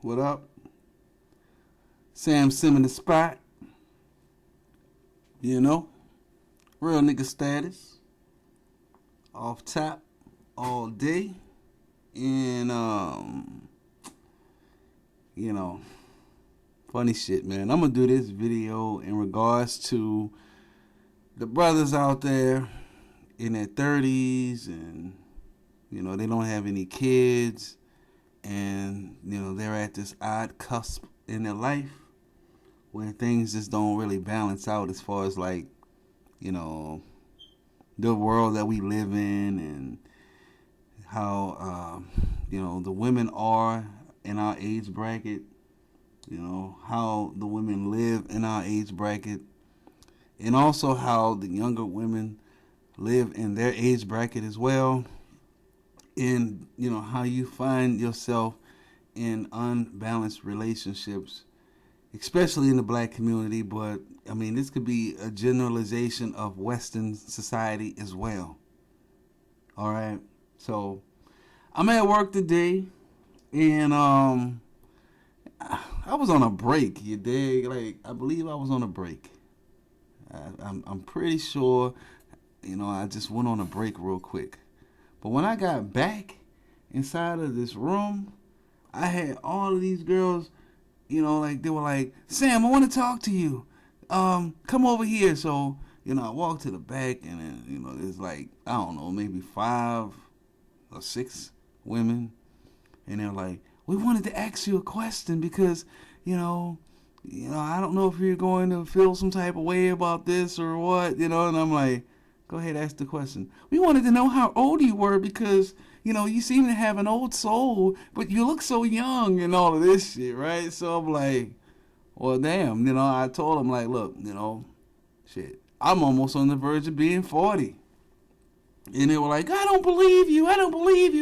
What up? Sam Sim in the spot. You know, real nigga status. Off top all day. And, you know, funny shit, man. I'm going to do this video in regards to the brothers out there in their 30s and, they don't have any kids. And, they're at this odd cusp in their life where things just don't really balance out as far as like, the world that we live in and how, the women are in our age bracket, how the women live in our age bracket, and also how the younger women live in their age bracket as well. And, how you find yourself in unbalanced relationships, especially in the black community. But, this could be a generalization of Western society as well. All right. So, I'm at work today, and I was on a break, you dig? Like, I believe I was on a break. I'm pretty sure, I just went on a break real quick. But when I got back inside of this room, I had all of these girls, they were like, Sam, I want to talk to you. Come over here. So, I walked to the back, and then, there's like, I don't know, maybe 5 or 6 women. And they're like, we wanted to ask you a question because, I don't know if you're going to feel some type of way about this or what, and I'm like, go ahead, ask the question. We wanted to know how old you were because, you seem to have an old soul, but you look so young and all of this shit, right? So I'm like, well, damn, I told him, like, look, shit, I'm almost on the verge of being 40. And they were like, I don't believe you,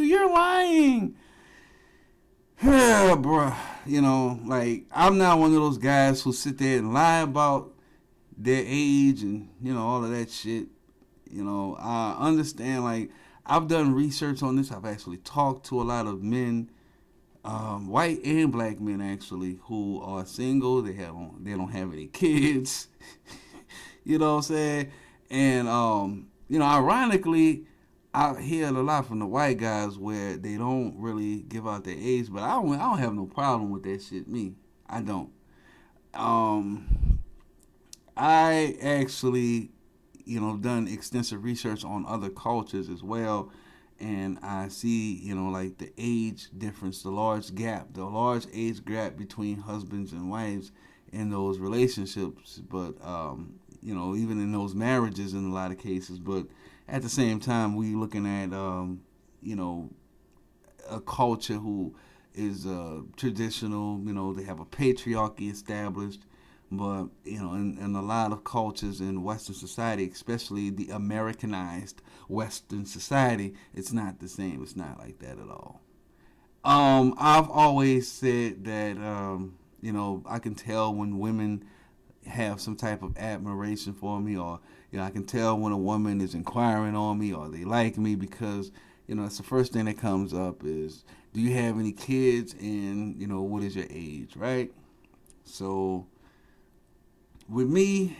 you're lying. Yeah, bruh, like, I'm not one of those guys who sit there and lie about their age and, all of that shit. I understand, like, I've done research on this. I've actually talked to a lot of men, white and black men, actually, who are single. They don't have any kids. You know what I'm saying? And, ironically, I hear it a lot from the white guys where they don't really give out their age, but I don't have no problem with that shit. Me, I don't. I actually, done extensive research on other cultures as well, and I see, like the age difference, the large age gap between husbands and wives in those relationships, but, even in those marriages in a lot of cases. But at the same time, we looking at, a culture who is traditional, they have a patriarchy established. But, in a lot of cultures in Western society, especially the Americanized Western society, it's not the same. It's not like that at all. I've always said that, I can tell when women have some type of admiration for me, or, I can tell when a woman is inquiring on me or they like me because, it's the first thing that comes up is, do you have any kids and, what is your age, right? So with me,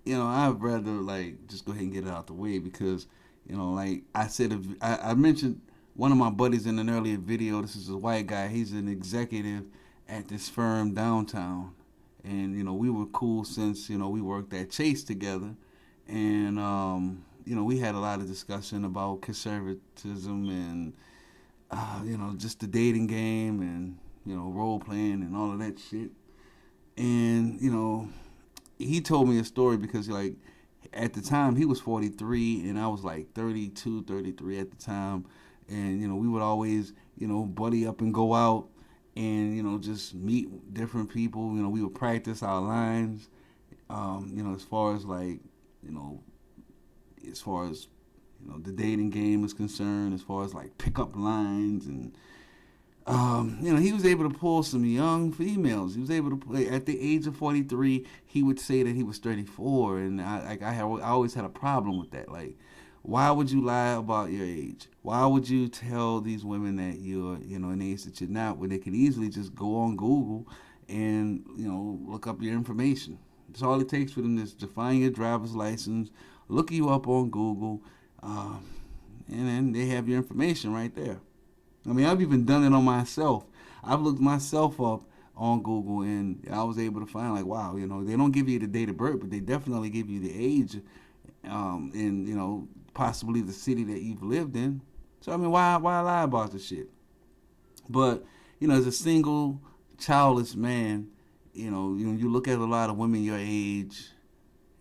I'd rather, like, just go ahead and get it out the way because, like I said, I mentioned one of my buddies in an earlier video. This is a white guy. He's an executive at this firm downtown. And, we were cool since, we worked at Chase together. And, we had a lot of discussion about conservatism and, just the dating game and, role playing and all of that shit. And, he told me a story because, like, at the time he was 43 and I was like 32, 33 at the time. And, we would always, buddy up and go out and, just meet different people. We would practice our lines, as far as, like, the dating game is concerned, as far as, like, pickup lines. And, he was able to pull some young females. He was able to play at the age of 43. He would say that he was 34, and I always had a problem with that. Like, Why would you lie about your age? Why would you tell these women that you're, an age that you're not, when they could easily just go on Google and, look up your information? That's all it takes for them to find your driver's license, look you up on Google, um, and then they have your information right there. I mean, I've even done it on myself. I've looked myself up on Google, and I was able to find, like, wow, they don't give you the date of birth, but they definitely give you the age, and possibly the city that you've lived in. So I mean, why lie about the shit? But as a single, childless man, you look at a lot of women your age,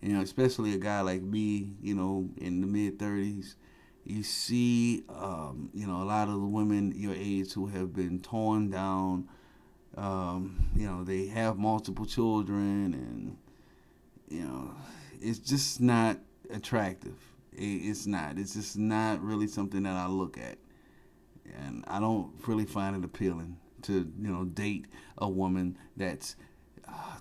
especially a guy like me, in the mid 30s. You see, a lot of the women your age who have been torn down. They have multiple children, and it's just not attractive. It's not. It's just not really something that I look at, and I don't really find it appealing to date a woman that's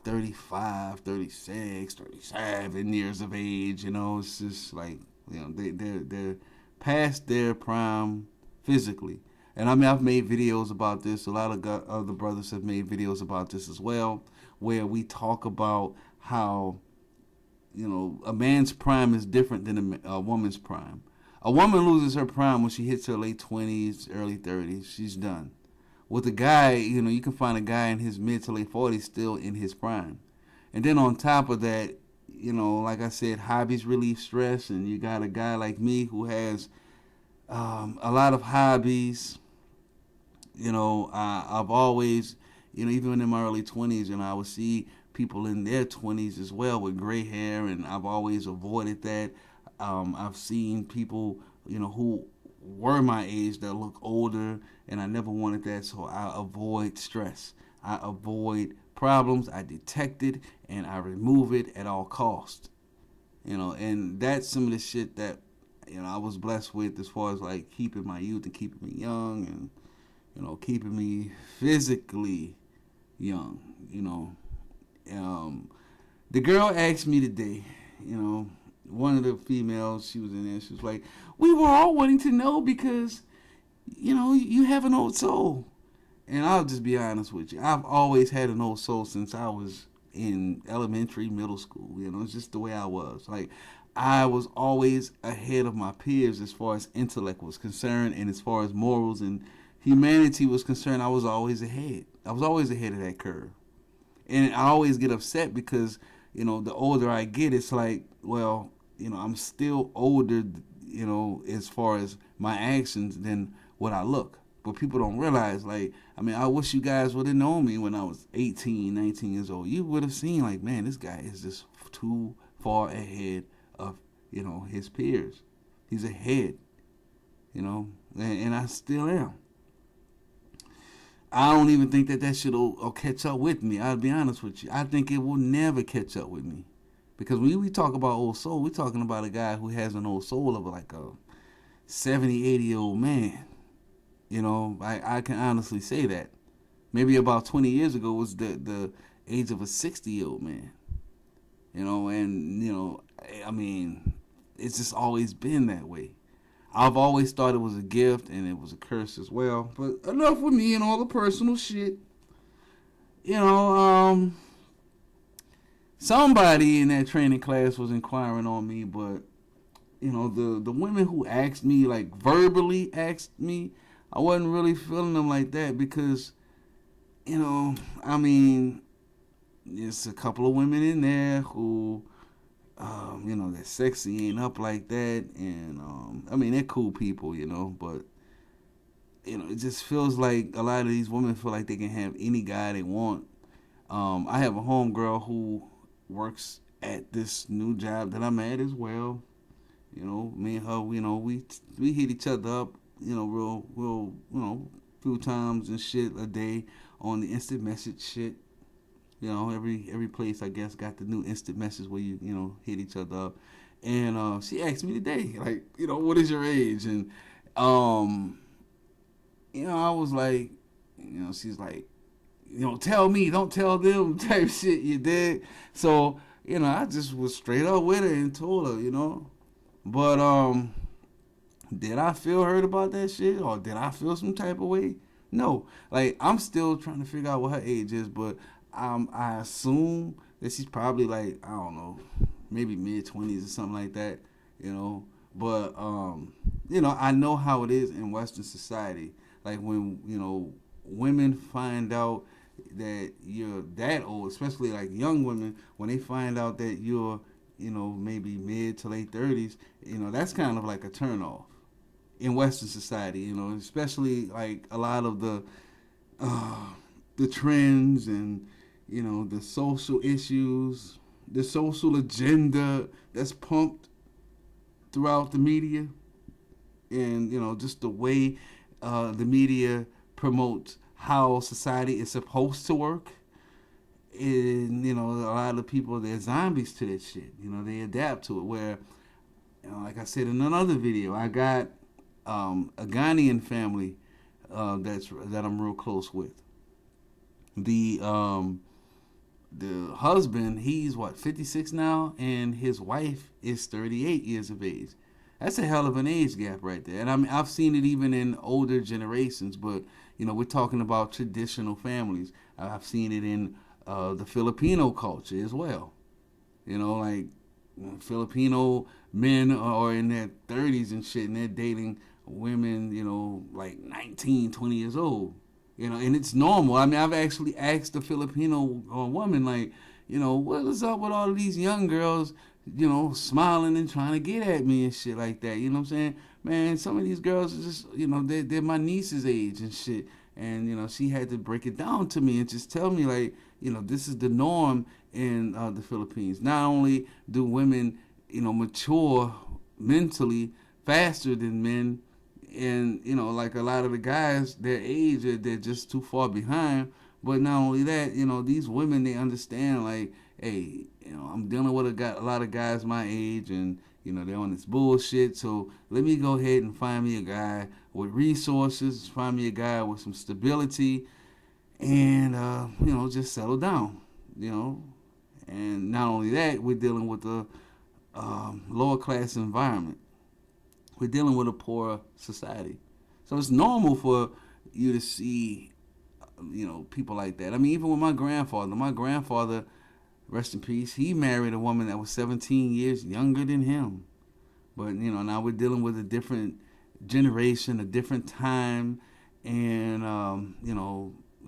35, 36, 37 years of age. It's just like they're past their prime physically. And I mean, I've made videos about this. A lot of other brothers have made videos about this as well, where we talk about how a man's prime is different than a woman's prime. A woman loses her prime when she hits her late 20s, early 30s. She's done. With a guy, you can find a guy in his mid to late 40s still in his prime. And then on top of that, like I said, hobbies relieve stress, and you got a guy like me who has a lot of hobbies. I've always, even in my early 20s, I would see people in their 20s as well with gray hair, and I've always avoided that. I've seen people, who were my age that look older, and I never wanted that, so I avoid stress. I avoid problems. I detect it, and I remove it at all costs. And that's some of the shit that, I was blessed with, as far as like keeping my youth and keeping me young, and keeping me physically young. The girl asked me today, one of the females, she was in there, she was like, we were all wanting to know because, you have an old soul. And I'll just be honest with you. I've always had an old soul since I was in elementary, middle school. It's just the way I was. Like, I was always ahead of my peers as far as intellect was concerned, and as far as morals and humanity was concerned, I was always ahead. I was always ahead of that curve. And I always get upset because, the older I get, it's like, well, I'm still older, as far as my actions than what I look. But people don't realize, like, I mean, I wish you guys would have known me when I was 18, 19 years old. You would have seen, like, man, this guy is just too far ahead of, his peers. He's ahead, and I still am. I don't even think that shit will catch up with me. I'll be honest with you. I think it will never catch up with me. Because when we talk about old soul, we're talking about a guy who has an old soul of like a 70, 80-year-old man. I can honestly say that. Maybe about 20 years ago was the age of a 60-year-old man. I mean, it's just always been that way. I've always thought it was a gift and it was a curse as well. But enough with me and all the personal shit. Somebody in that training class was inquiring on me, but the women who asked me, like verbally asked me, I wasn't really feeling them like that because, I mean, there's a couple of women in there who, they're sexy, ain't up like that, and I mean, they're cool people, but it just feels like a lot of these women feel like they can have any guy they want. I have a homegirl who works at this new job that I'm at as well. Me and her, we hit each other up, real, few times and shit a day on the instant message shit. Every place I guess got the new instant message where you hit each other up. And she asked me today, like, what is your age? And I was like, she's like, tell me, don't tell them type shit, you did. So, I just was straight up with her and told her, But Did I feel hurt about that shit, or did I feel some type of way? No. Like, I'm still trying to figure out what her age is, but I assume that she's probably like, I don't know, maybe mid 20s or something like that, you know. But I know how it is in Western society. Like, when women find out that you're that old, especially like young women, when they find out that you're maybe mid to late 30s, that's kind of like a turn off in Western society, especially like a lot of uh, the trends and the social issues, the social agenda that's pumped throughout the media, and just the way the media promotes how society is supposed to work. And a lot of people, they're zombies to that shit. They adapt to it. Where, like I said in another video, I got a Ghanaian family that I'm real close with. The the husband, he's what, 56 now, and his wife is 38 years of age. That's a hell of an age gap right there. And I mean, I've seen it even in older generations, but we're talking about traditional families. I've seen it in the Filipino culture as well. Like, Filipino men are in their 30s and shit, and they're dating women, like 19, 20 years old. And it's normal. I mean, I've actually asked a Filipino woman, like, what is up with all of these young girls, smiling and trying to get at me and shit like that. You know what I'm saying? Man, some of these girls are just, they're my niece's age and shit. And, she had to break it down to me and just tell me, like, this is the norm in the Philippines. Not only do women, mature mentally faster than men, and like a lot of the guys, their age, they're just too far behind. But not only that, these women, they understand, like, hey, I'm dealing with a lot of guys my age, and they're on this bullshit. So let me go ahead and find me a guy with resources, find me a guy with some stability, and just settle down. you know and not only that, we're dealing with a lower class environment. We're dealing with a poor society. So it's normal for you to see, people like that. I mean, even with my grandfather, rest in peace, he married a woman that was 17 years younger than him. But, now we're dealing with a different generation, a different time, and,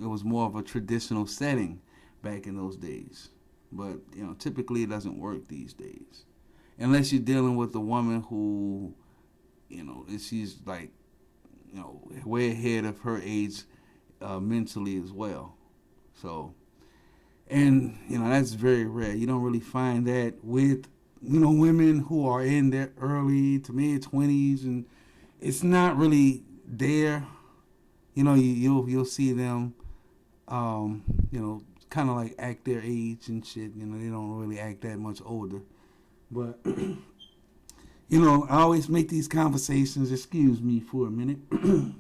it was more of a traditional setting back in those days. But, typically it doesn't work these days. Unless you're dealing with a woman who, she's like, way ahead of her age mentally as well. So, and, that's very rare. You don't really find that with, women who are in their early to mid 20s, and it's not really there. You'll see them, kind of like act their age and shit. They don't really act that much older. But, I always make these conversations. Excuse me for a minute.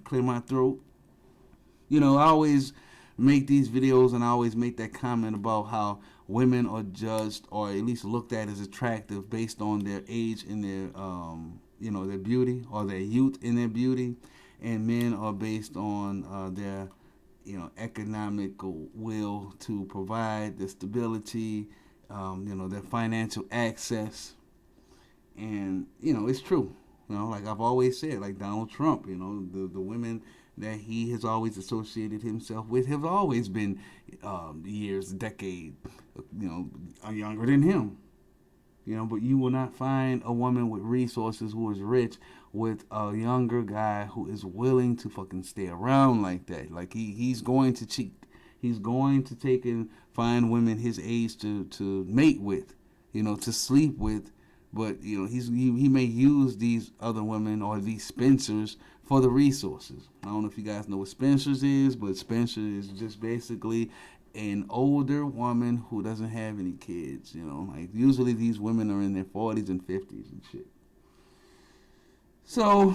Clear my throat. I always make these videos, and I always make that comment about how women are judged, or at least looked at as attractive based on their age and their beauty, or their youth in their beauty, and men are based on their economical will to provide, the stability, their financial access. And it's true. Like I've always said, like Donald Trump, the women that he has always associated himself with have always been years, decade, younger than him. But you will not find a woman with resources who is rich with a younger guy who is willing to fucking stay around like that. Like he's going to cheat. He's going to take and find women his age to mate with, to sleep with. But he may use these other women or these Spencers for the resources. I don't know if you guys know what Spencers is, but Spencer is just basically an older woman who doesn't have any kids. Like usually these women are in their 40s and 50s and shit. So,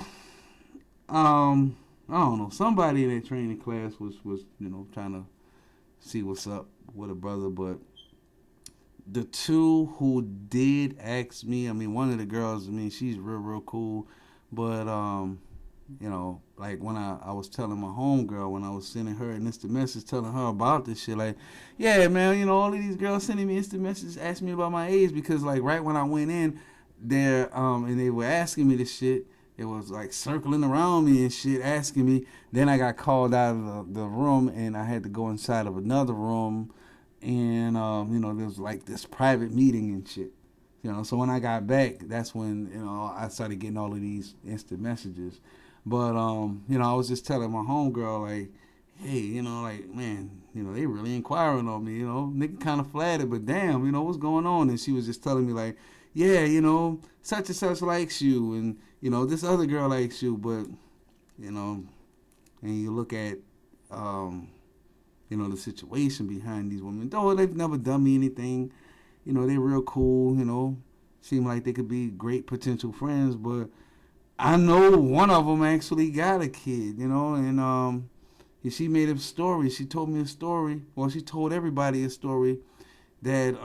I don't know. Somebody in that training class was trying to see what's up with a brother, but the two who did ask me, I mean, one of the girls, I mean, she's real cool, But like when I was telling my homegirl when I was sending her an instant message telling her about this shit, like, yeah, man, all of these girls sending me instant messages asking me about my age because like right when I went in there, and they were asking me this shit, it was like circling around me and shit, asking me. Then I got called out of the room and I had to go inside of another room, and there was like this private meeting and shit. So when I got back, that's when I started getting all of these instant messages. But I was just telling my homegirl like, hey, like, man, they really inquiring on me. Nigga kind of flattered, but damn, what's going on? And she was just telling me like, yeah, such and such likes you, and this other girl likes you, but and you look at the situation behind these women. Though they've never done me anything. They real cool, seem like they could be great potential friends, but I know one of them actually got a kid, and she made a story. She told me a story. Well, she told everybody a story that,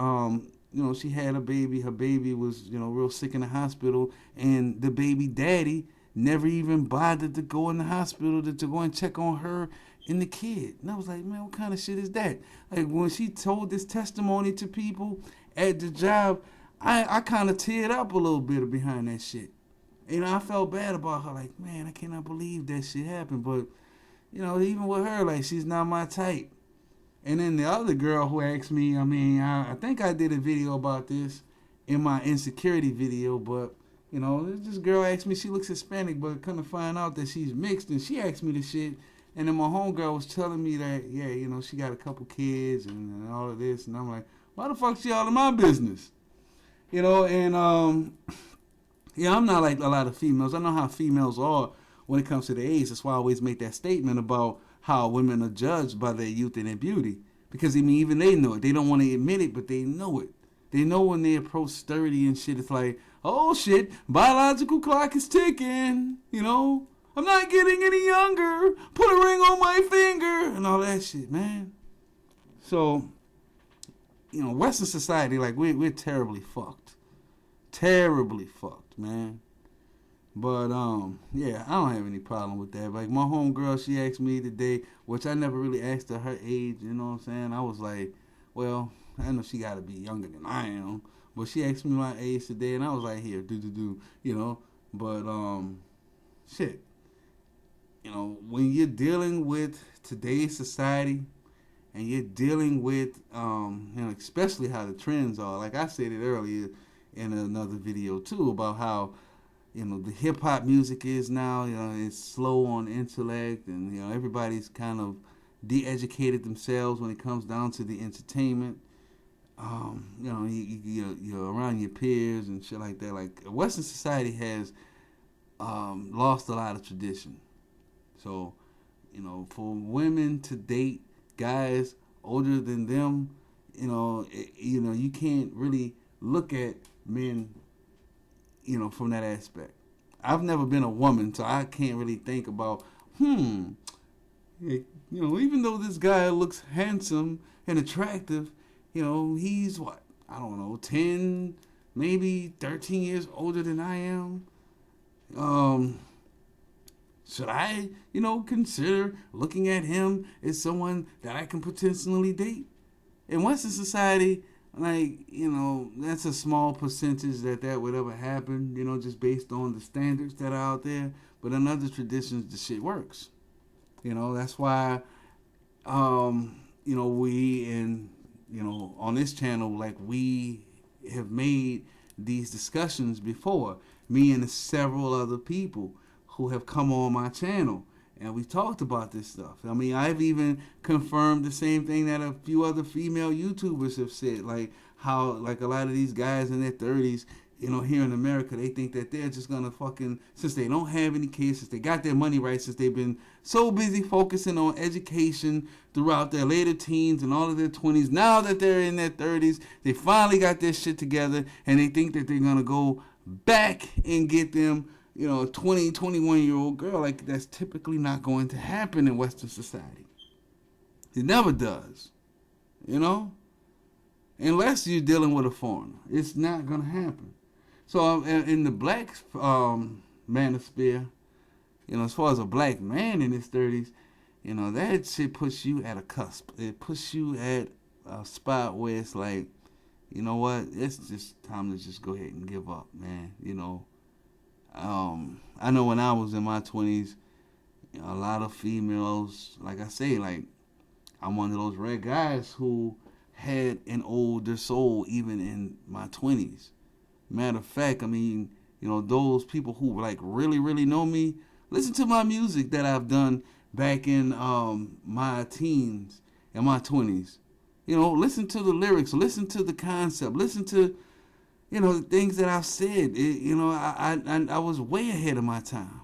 she had a baby. Her baby was, real sick in the hospital, and the baby daddy never even bothered to go in the hospital to go and check on her and the kid. And I was like, man, what kind of shit is that? Like, when she told this testimony to people at the job, I kind of teared up a little bit behind that shit. I felt bad about her. Like, man, I cannot believe that shit happened. But, even with her, like, she's not my type. And then the other girl who asked me, I think I did a video about this in my insecurity video, but, this girl asked me, she looks Hispanic, but come to find out that she's mixed, and she asked me this shit. And then my homegirl was telling me that, yeah, she got a couple kids and all of this. And I'm like, why the fuck she all in my business? And, yeah, I'm not like a lot of females. I know how females are when it comes to their age. That's why I always make that statement about how women are judged by their youth and their beauty. Because, even they know it. They don't want to admit it, but they know it. They know when they approach 30 and shit, it's like, oh, shit, biological clock is ticking, I'm not getting any younger. Put a ring on my finger and all that shit, man. So, Western society, like, we're terribly fucked. Terribly fucked, man. But, yeah, I don't have any problem with that. Like, my homegirl, she asked me today, which I never really asked her age, you know what I'm saying? I was like, well, I know she got to be younger than I am. But she asked me my age today, and I was like, here, But, shit. When you're dealing with today's society and you're dealing with, especially how the trends are, like I said it earlier in another video too, about how, the hip hop music is now, it's slow on intellect, and, everybody's kind of de-educated themselves when it comes down to the entertainment. You're around your peers and shit like that. Like, Western society has lost a lot of tradition. So, for women to date guys older than them, you can't really look at men, from that aspect. I've never been a woman, so I can't really think about, even though this guy looks handsome and attractive, he's what? I don't know, 10, maybe 13 years older than I am. Should I, consider looking at him as someone that I can potentially date? In Western society, like, that's a small percentage that would ever happen, just based on the standards that are out there. But in other traditions, the shit works. That's why, we on this channel, like, we have made these discussions before. Me and several other people who have come on my channel, and we talked about this stuff. I've even confirmed the same thing that a few other female YouTubers have said, like how, like, a lot of these guys in their 30s, here in America, they think that they're just gonna since they don't have any kids, since they got their money right, since they've been so busy focusing on education throughout their later teens and all of their 20s, now that they're in their 30s, they finally got their shit together, and they think that they're gonna go back and get them, a 20, 21-year-old girl. Like, that's typically not going to happen in Western society. It never does, unless you're dealing with a foreigner. It's not going to happen. So in the black manosphere. As far as a black man in his 30s, that shit puts you at a cusp. It puts you at a spot where it's like, you know what? It's just time to just go ahead and give up, man. I know when I was in my 20s, a lot of females, like I say, like I'm one of those rare guys who had an older soul even in my 20s. Matter of fact, I mean, those people who like really, really know me, listen to my music that I've done back in my teens and my 20s. Listen to the lyrics, listen to the concept, listen to, the things that I've said. I was way ahead of my time.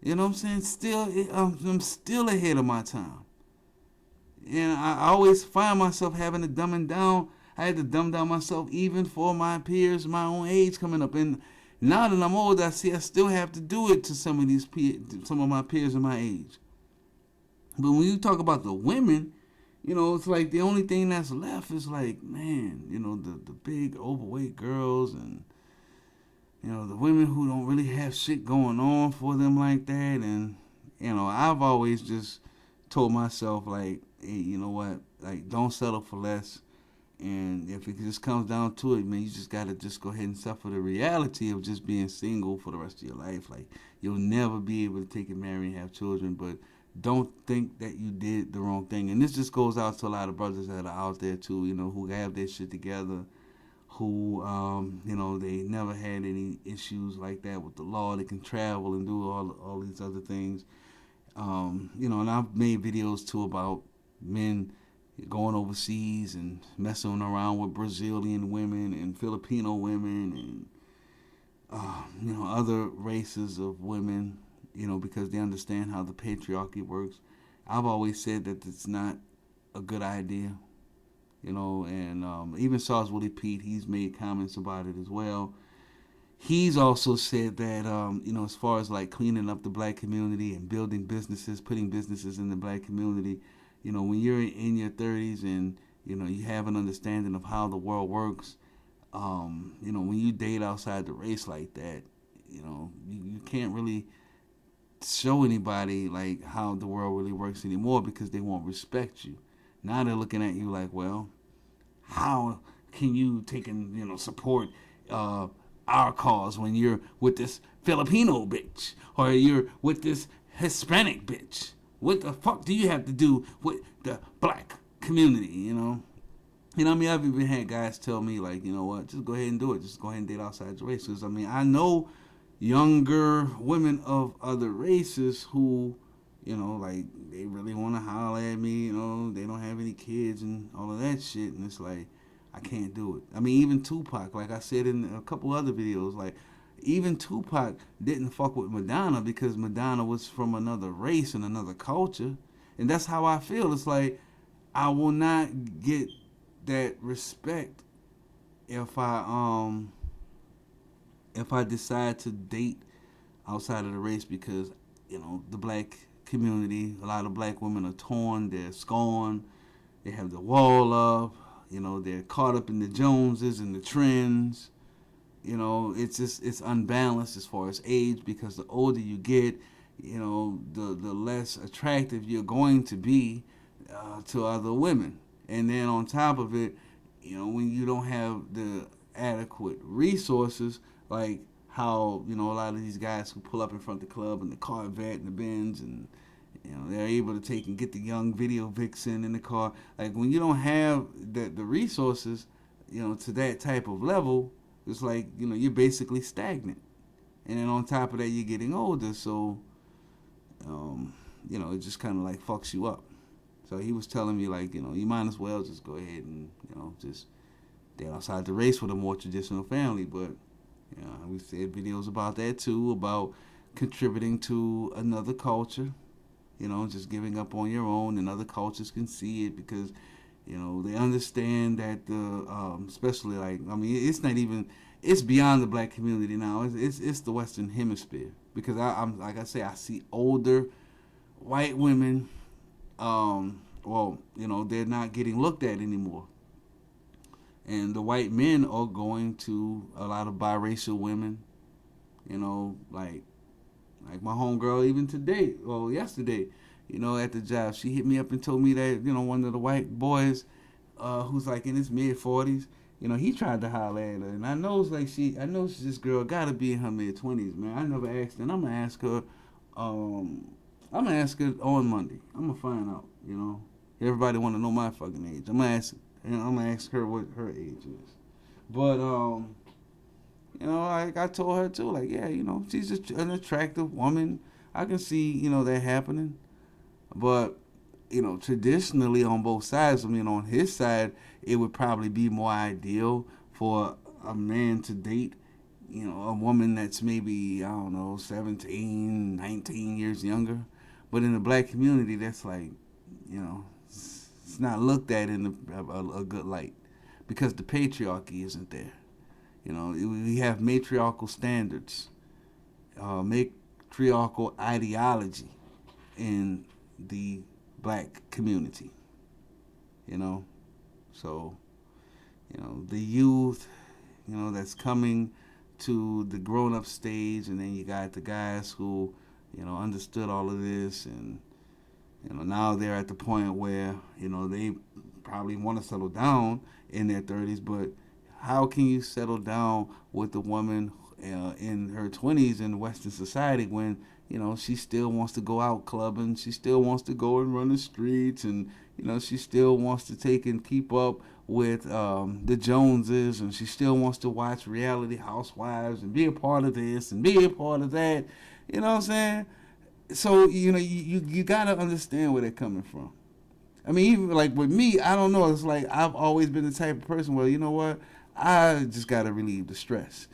You know what I'm saying? I'm still ahead of my time. And I always find myself having to dumb it down. I had to dumb down myself even for my peers, my own age coming up. And now that I'm older, I see I still have to do it to some of my peers in my age. But when you talk about the women, it's like the only thing that's left is like, man, the big overweight girls and, the women who don't really have shit going on for them like that. And, I've always just told myself, like, hey, you know what? Like, don't settle for less. And if it just comes down to it, man, you just got to just go ahead and suffer the reality of just being single for the rest of your life. Like, you'll never be able to take and marry and have children, but don't think that you did the wrong thing. And this just goes out to a lot of brothers that are out there, too, who have their shit together, who, they never had any issues like that with the law. They can travel and do all these other things. And I've made videos, too, about men going overseas and messing around with Brazilian women and Filipino women and, other races of women, because they understand how the patriarchy works. I've always said that it's not a good idea, and even Sauce Willie Pete, he's made comments about it as well. He's also said that, as far as like cleaning up the black community and building businesses, putting businesses in the black community, when you're in your 30s and, you have an understanding of how the world works, when you date outside the race like that, you can't really show anybody like how the world really works anymore because they won't respect you. Now they're looking at you like, well, how can you take and, support our cause when you're with this Filipino bitch or you're with this Hispanic bitch? What the fuck do you have to do with the black community, I've even had guys tell me, like, you know what, just go ahead and do it. Just go ahead and date outside the race. Because, I know younger women of other races who, like, they really want to holler at me, they don't have any kids and all of that shit. And it's like, I can't do it. Even Tupac, like I said in a couple other videos, like, even Tupac didn't fuck with Madonna because Madonna was from another race and another culture. And that's how I feel. It's like, I will not get that respect if I decide to date outside of the race because, the black community, a lot of black women are torn, they're scorned, they have the wall up, they're caught up in the Joneses and the trends. It's unbalanced as far as age because the older you get, the less attractive you're going to be to other women. And then on top of it, when you don't have the adequate resources, like how, a lot of these guys who pull up in front of the club in the Corvette and the Benz and, they're able to take and get the young video vixen in the car. Like when you don't have the resources, to that type of level, it's like, you're basically stagnant. And then on top of that, you're getting older. So, it just kind of like fucks you up. So he was telling me, like, you might as well just go ahead and, just date outside the race with a more traditional family. But, we said videos about that too, about contributing to another culture, just giving up on your own, and other cultures can see it because, they understand that especially like, it's not even, it's beyond the black community now. It's the Western Hemisphere because I'm like I say, I see older white women. They're not getting looked at anymore, and the white men are going to a lot of biracial women. Like my homegirl, even today, well, yesterday, at the job, she hit me up and told me that, one of the white boys, who's like in his mid 40s, he tried to holler at her. And I know it's like this girl gotta be in her mid 20s, man. I never asked her, and I'm gonna ask her on Monday. I'm gonna find out, Everybody wanna know my fucking age. I'm gonna ask her what her age is. But, I told her too, like, yeah, she's an attractive woman. I can see, that happening. But, traditionally on both sides, on his side, it would probably be more ideal for a man to date, a woman that's maybe, I don't know, 17, 19 years younger. But in the black community, that's like, it's not looked at in a good light because the patriarchy isn't there. We have matriarchal standards, matriarchal ideology in the black community. So, the youth, that's coming to the grown-up stage, and then you got the guys who, understood all of this, and, now they're at the point where, they probably want to settle down in their 30s, but how can you settle down with a woman in her 20s in Western society when, she still wants to go out clubbing, she still wants to go and run the streets, and, she still wants to take and keep up with the Joneses, and she still wants to watch reality housewives and be a part of this and be a part of that. You know what I'm saying? So, you got to understand where they're coming from. I mean, even like with me, I don't know. It's like I've always been the type of person where, you know what? I just got to relieve the stress.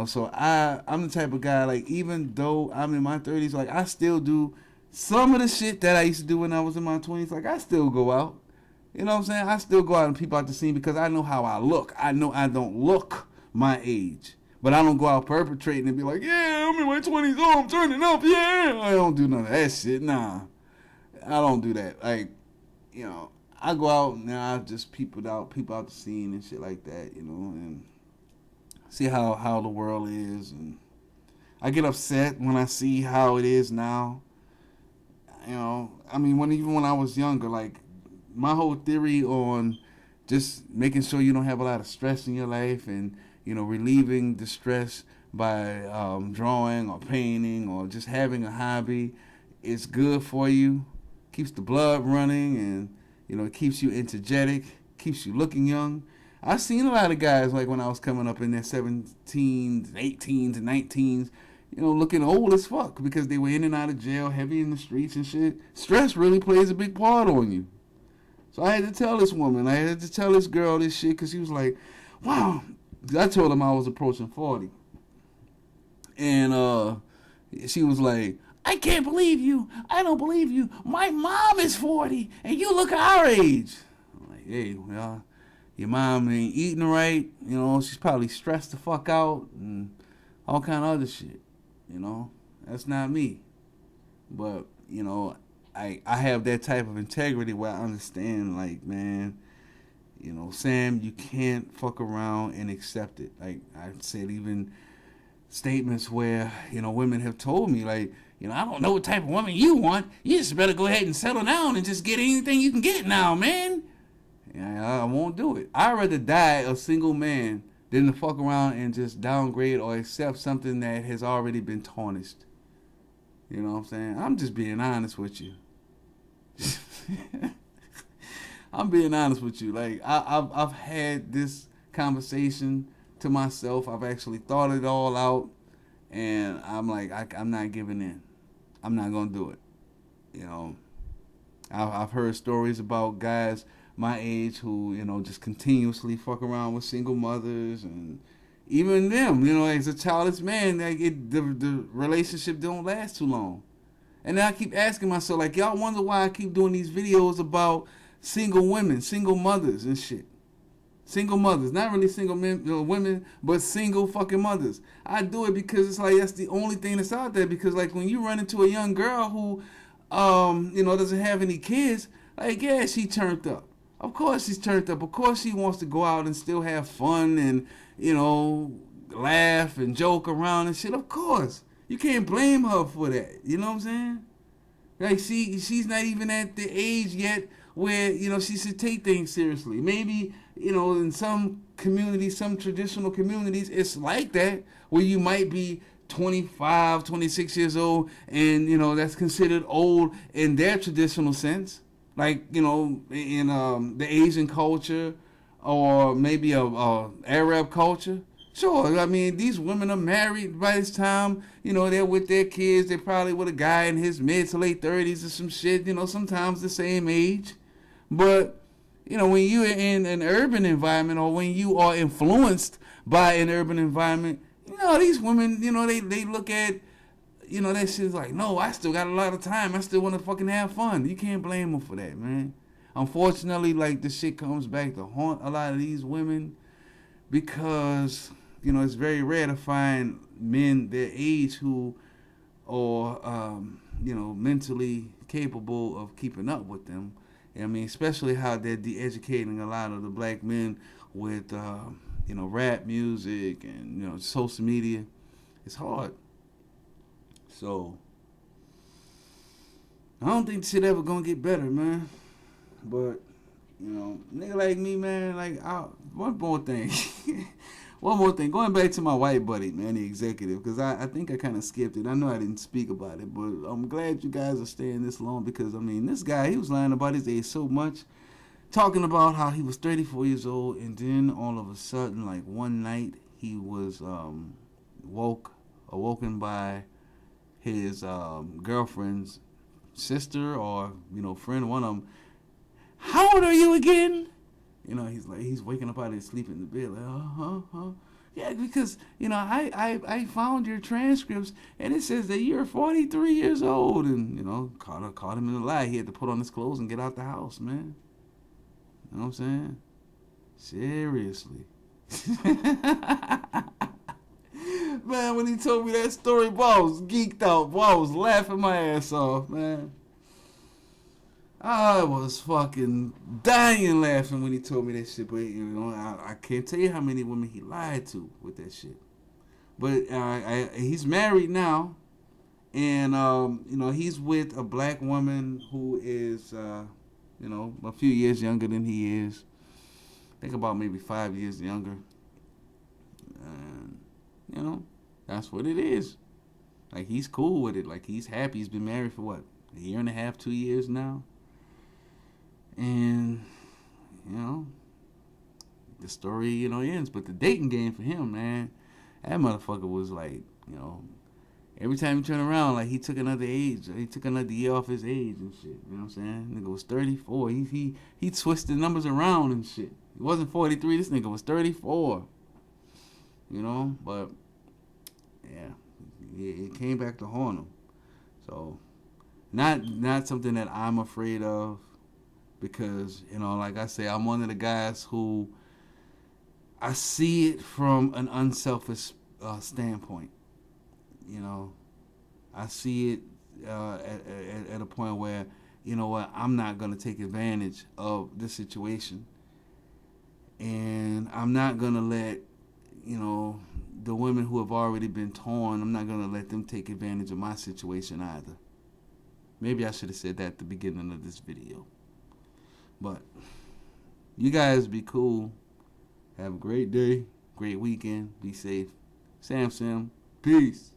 So I'm the type of guy, like, even though I'm in my 30s, like, I still do some of the shit that I used to do when I was in my 20s. Like, I still go out. You know what I'm saying? I still go out and peep out the scene because I know how I look. I know I don't look my age. But I don't go out perpetrating and be like, yeah, I'm in my 20s, oh, I'm turning up, yeah. I don't do none of that shit, nah. I don't do that. Like, I go out and I just peep out the scene and shit like that, and see how the world is. And I get upset when I see how it is now. I mean, when I was younger, like, my whole theory on just making sure you don't have a lot of stress in your life and, relieving the stress by drawing or painting or just having a hobby is good for you, keeps the blood running, and, it keeps you energetic, keeps you looking young. I've seen a lot of guys, like, when I was coming up in their 17s, 18s, and 19s, looking old as fuck because they were in and out of jail, heavy in the streets and shit. Stress really plays a big part on you. So I had to tell this woman, I had to tell this girl this shit because she was like, wow. I told him I was approaching 40. And she was like, I can't believe you. I don't believe you. My mom is 40 and you look our age. I'm like, hey, well, your mom ain't eating right. She's probably stressed the fuck out and all kind of other shit. That's not me. But, I have that type of integrity where I understand, like, man, Sam, you can't fuck around and accept it. Like I said, even statements where, women have told me, like, I don't know what type of woman you want. You just better go ahead and settle down and just get anything you can get now, man. Yeah, I won't do it. I'd rather die a single man than to fuck around and just downgrade or accept something that has already been tarnished. You know what I'm saying? I'm just being honest with you. I'm being honest with you. Like, I've had this conversation to myself. I've actually thought it all out. And I'm like, I'm not giving in. I'm not going to do it. I've heard stories about guys my age who, just continuously fuck around with single mothers, and even them, as a childless man, like the relationship don't last too long. And then I keep asking myself, like, y'all wonder why I keep doing these videos about single women, single mothers and shit. Single mothers, not really single men, women, but single fucking mothers. I do it because it's like that's the only thing that's out there. Because like when you run into a young girl who, doesn't have any kids, like yeah, she turned up. Of course she's turned up. Of course she wants to go out and still have fun and laugh and joke around and shit. Of course, you can't blame her for that. You know what I'm saying? Like she's not even at the age yet where she should take things seriously. Maybe in some communities, some traditional communities, it's like that where you might be 25, 26 years old, and that's considered old in their traditional sense. Like in the Asian culture, or maybe a Arab culture. Sure, I mean these women are married by this time. They're with their kids. They're probably with a guy in his mid to late 30s or some shit. Sometimes the same age. But when you're in an urban environment, or when you are influenced by an urban environment, these women, they look at that shit's like, no, I still got a lot of time. I still want to fucking have fun. You can't blame them for that, man. Unfortunately, like, this shit comes back to haunt a lot of these women because, it's very rare to find men their age who are, mentally capable of keeping up with them. I mean, especially how they're de-educating a lot of the black men with, rap music and, social media. It's hard. So, I don't think shit ever gonna get better, man. But, nigga like me, man, like, one more thing. One more thing. Going back to my white buddy, man, the executive, because I think I kind of skipped it. I know I didn't speak about it, but I'm glad you guys are staying this long because, this guy, he was lying about his age so much, talking about how he was 34 years old, and then all of a sudden, like, one night, he was awoken by his girlfriend's sister or friend, one of them. How old are you again? He's waking up out of his sleep in the bed like, yeah, because I found your transcripts and it says that you're 43 years old, and caught him in a lie. He had to put on his clothes and get out the house, man. You know what I'm saying? Seriously. Man, when he told me that story, boy, I was geeked out. Boy, I was laughing my ass off, man. I was fucking dying laughing when he told me that shit. But, I can't tell you how many women he lied to with that shit. But he's married now. And, he's with a black woman who is, a few years younger than he is. I think about maybe 5 years younger. And, that's what it is. Like, he's cool with it. Like, he's happy. He's been married for what? A year and a half, 2 years now. And, the story, ends. But the dating game for him, man, that motherfucker was like, every time he turned around, like, he took another age. He took another year off his age and shit. You know what I'm saying? Nigga was 34. He twisted numbers around and shit. He wasn't 43. This nigga was 34. But, yeah, it came back to haunt him. So, not something that I'm afraid of. Because, like I say, I'm one of the guys who I see it from an unselfish standpoint. I see it at a point where, I'm not going to take advantage of this situation. And I'm not going to let, the women who have already been torn, I'm not going to let them take advantage of my situation either. Maybe I should have said that at the beginning of this video. But you guys be cool. Have a great day, great weekend. Be safe. Sam, peace.